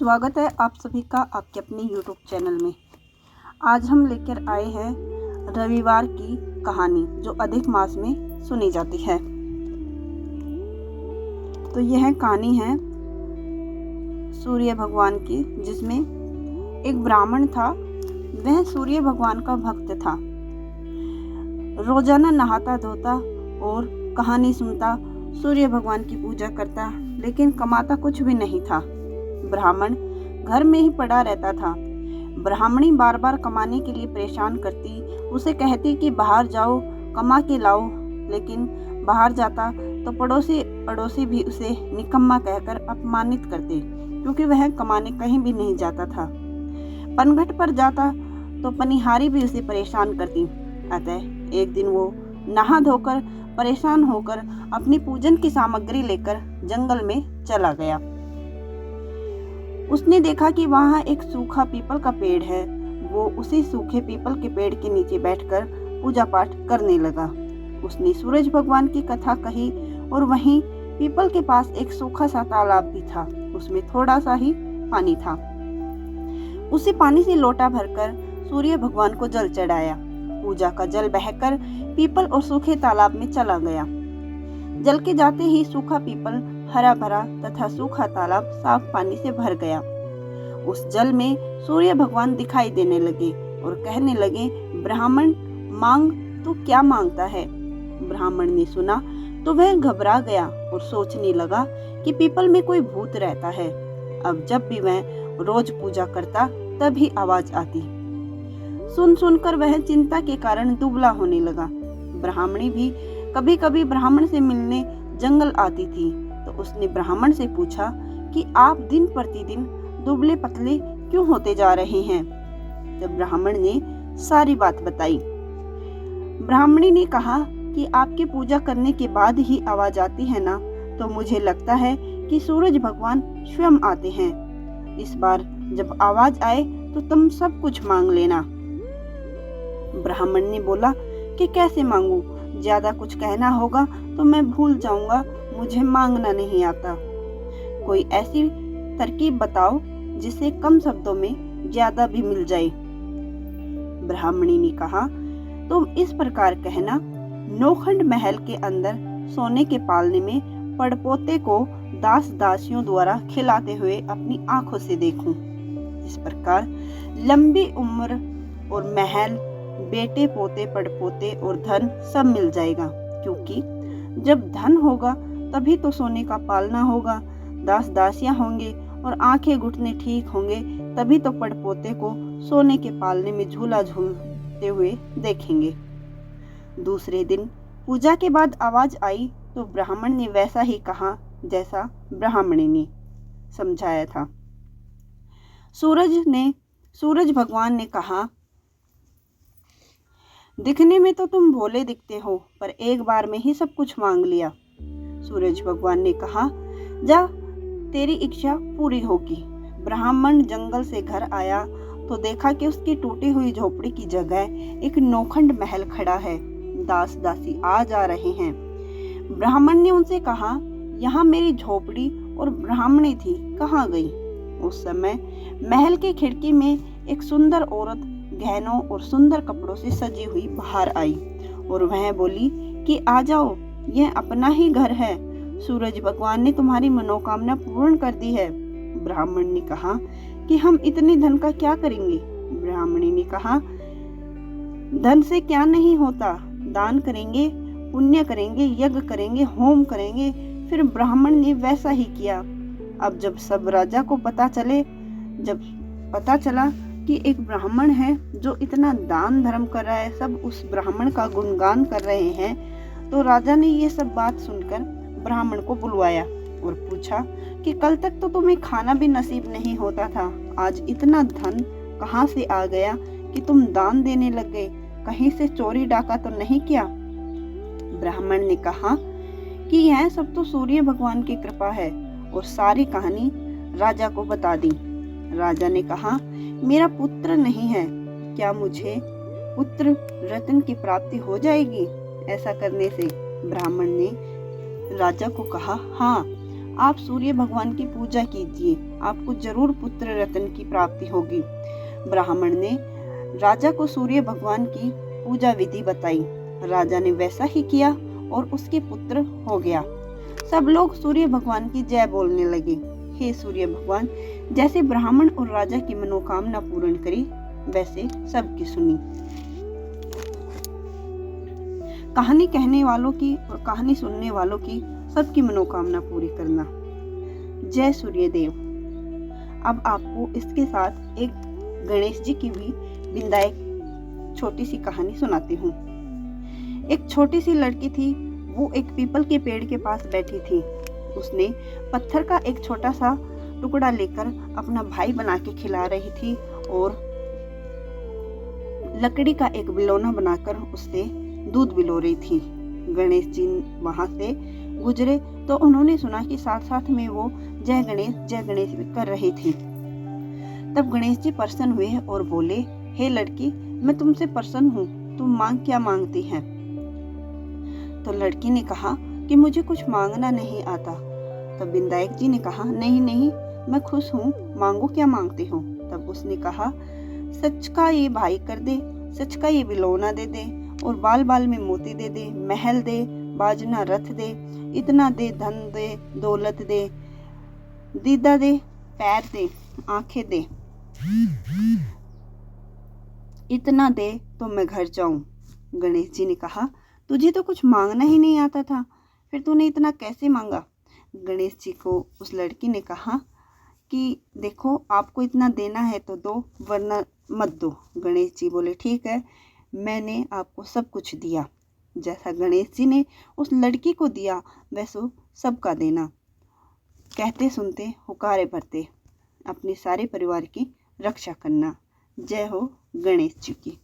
स्वागत है आप सभी का आपके अपने YouTube चैनल में। आज हम लेकर आए हैं रविवार की कहानी जो अधिक मास में सुनी जाती है। तो यह कहानी है सूर्य भगवान की, जिसमें एक ब्राह्मण था। वह सूर्य भगवान का भक्त था। रोजाना नहाता धोता और कहानी सुनता, सूर्य भगवान की पूजा करता, लेकिन कमाता कुछ भी नहीं था। ब्राह्मण घर में ही पड़ा रहता था। ब्राह्मणी बार बार कमाने के लिए परेशान करती, उसे कहती कि बाहर जाओ, कमा के लाओ, लेकिन बाहर जाता तो पड़ोसी अड़ोसी भी उसे निकम्मा कहकर अपमानित करते, क्योंकि वह कमाने कहीं भी नहीं जाता था। पनघट पर जाता तो पनिहारी भी उसे परेशान करती। अतः एक दिन वो नहा धोकर परेशान होकर अपनी पूजन की सामग्री लेकर जंगल में चला गया। उसने देखा कि वहाँ एक सूखा पीपल का पेड़ है। वो उसी सूखे पीपल के पेड़ के नीचे बैठकर पूजा पाठ करने लगा। उसने सूरज भगवान की कथा कही और वहीं पीपल के पास एक सूखा सा तालाब भी था। उसमें थोड़ा सा ही पानी था। उसी पानी से लोटा भरकर सूर्य भगवान को जल चढ़ाया। पूजा का जल बहकर पीपल और सूखे तालाब में चला गया। जल के जाते ही सूखा पीपल हरा भरा तथा सूखा तालाब साफ पानी से भर गया। उस जल में सूर्य भगवान दिखाई देने लगे और कहने लगे, ब्राह्मण मांग, तू क्या मांगता है? ब्राह्मण ने सुना तो वह घबरा गया और सोचने लगा कि पीपल में कोई भूत रहता है। अब जब भी वह रोज पूजा करता तभी आवाज आती। सुन सुनकर वह चिंता के कारण दुबला होने लगा। ब्राह्मणी भी कभी कभी ब्राह्मण से मिलने जंगल आती थी, तो उसने ब्राह्मण से पूछा कि आप दिन प्रतिदिन दुबले पतले क्यों होते जा रहे हैं? तब ब्राह्मण ने सारी बात बताई। ब्राह्मणी ने कहा कि आपकी पूजा करने के बाद ही आवाज आती है ना, तो मुझे लगता है कि सूरज भगवान स्वयं आते हैं। इस बार जब आवाज आए तो तुम सब कुछ मांग लेना। ब्राह्मण ने बोला कि कैसे मांगू? ज्यादा कुछ कहना होगा तो मैं भूल जाऊंगा, मुझे मांगना नहीं आता। कोई ऐसी तरकीब बताओ जिससे कम शब्दों में ज्यादा भी मिल जाए। ब्राह्मणी ने कहा, तुम इस प्रकार कहना, नौखंड महल के अंदर सोने के पालने में पड़पोते को दास दासियों द्वारा खिलाते हुए अपनी आंखों से देखूं। इस प्रकार लंबी उम्र और महल, बेटे पोते पड़पोते और धन सब मिल जाएगा, क्योंकि जब धन होगा तभी तो सोने का पालना होगा, दास दासियां होंगे और आंखें घुटने ठीक होंगे, तभी तो पड़पोते को सोने के पालने में झूला झूलते हुए देखेंगे। दूसरे दिन पूजा के बाद आवाज आई तो ब्राह्मण ने वैसा ही कहा जैसा ब्राह्मणी ने समझाया था। सूरज भगवान ने कहा, दिखने में तो तुम भोले दिखते हो, पर एक बार में ही सब कुछ मांग लिया। सूरज भगवान ने कहा, जा, तेरी इच्छा पूरी होगी। ब्राह्मण जंगल से घर आया तो देखा कि उसकी टूटी हुई झोपड़ी की जगह एक नौखंड महल खड़ा है। दास दासी आ जा रहे हैं। ब्राह्मण ने उनसे कहा, यहाँ मेरी झोपड़ी और ब्राह्मणी थी, कहाँ गई? उस समय महल के खिड़की में एक सुंदर औरत गहनों और सुंदर कपड़ों से सजी हुई बाहर आई और वह बोली कि आ जाओ, यह अपना ही घर है। सूरज भगवान ने तुम्हारी मनोकामना पूर्ण कर दी है। ब्राह्मण ने कहा कि हम इतने धन का क्या करेंगे? ब्राह्मणी ने कहा, धन से क्या नहीं होता, दान करेंगे, पुण्य करेंगे, यज्ञ करेंगे, होम करेंगे। फिर ब्राह्मण ने वैसा ही किया। अब जब पता चला कि एक ब्राह्मण है जो इतना दान धर्म कर रहा है, सब उस ब्राह्मण का गुणगान कर रहे हैं, तो राजा ने ये सब बात सुनकर ब्राह्मण को बुलवाया और पूछा कि कल तक तो तुम्हें खाना भी नसीब नहीं होता था, आज इतना धन कहाँ से आ गया कि तुम दान देने लग गए? कहीं से चोरी डाका तो नहीं किया? ब्राह्मण ने कहा कि यह सब तो सूर्य भगवान की कृपा है, और सारी कहानी राजा को बता दी। राजा ने कहा, मेरा पुत्र नहीं है, क्या मुझे पुत्र रत्न की प्राप्ति हो जाएगी ऐसा करने से? ब्राह्मण ने राजा को कहा, हाँ, आप सूर्य भगवान की पूजा कीजिए, आपको जरूर पुत्र रत्न की प्राप्ति होगी। ब्राह्मण ने राजा को सूर्य भगवान की पूजा विधि बताई। राजा ने वैसा ही किया और उसके पुत्र हो गया। सब लोग सूर्य भगवान की जय बोलने लगे। हे सूर्य भगवान, जैसे ब्राह्मण और राजा की मनोकामना पूर्ण करी, वैसे सबकी सुनी। कहानी कहने वालों की और कहानी सुनने वालों की सबकी मनोकामना पूरी करना। जय सूर्यदेव। अब आपको इसके साथ एक गणेश जी की भी बिंदाई छोटी सी कहानी सुनाती हूँ। एक छोटी सी लड़की थी, वो एक पीपल के पेड़ के पास बैठी थी। उसने पत्थर का एक छोटा सा टुकड़ा लेकर अपना भाई बना के खिला रही थी और लकड़ी का एक बिलौना बनाकर उससे दूध बिलो रही थी। गणेश जी वहां से गुजरे तो उन्होंने सुना कि साथ साथ में वो जय गणेश भी कर रही थी। तब गणेश जी प्रसन्न हुए और बोले, हे लड़की, मैं तुमसे प्रसन्न हूँ, तुम क्या मांगती है? तो लड़की ने कहा कि मुझे कुछ मांगना नहीं आता। तब विनायक जी ने कहा, नहीं नहीं, मैं खुश हूँ, मांगो, क्या मांगते हो? तब उसने कहा, सच का ये भाई कर दे, सच का ये बिलौना दे दे और बाल बाल में मोती दे दे, महल दे, बाजना रथ दे, इतना दे, धन दे, दौलत दे, दीदा दे, पैर दे, आंखें दे, इतना दे तो मैं घर जाऊं। गणेश जी ने कहा, तुझे तो कुछ मांगना ही नहीं आता था, फिर तूने इतना कैसे मांगा? गणेश जी को उस लड़की ने कहा कि देखो, आपको इतना देना है तो दो, वरना मत दो। गणेश जी बोले, ठीक है, मैंने आपको सब कुछ दिया। जैसा गणेश जी ने उस लड़की को दिया, वैसे सबका देना। कहते सुनते, हुकारे भरते, अपने सारे परिवार की रक्षा करना। जय हो गणेश जी की।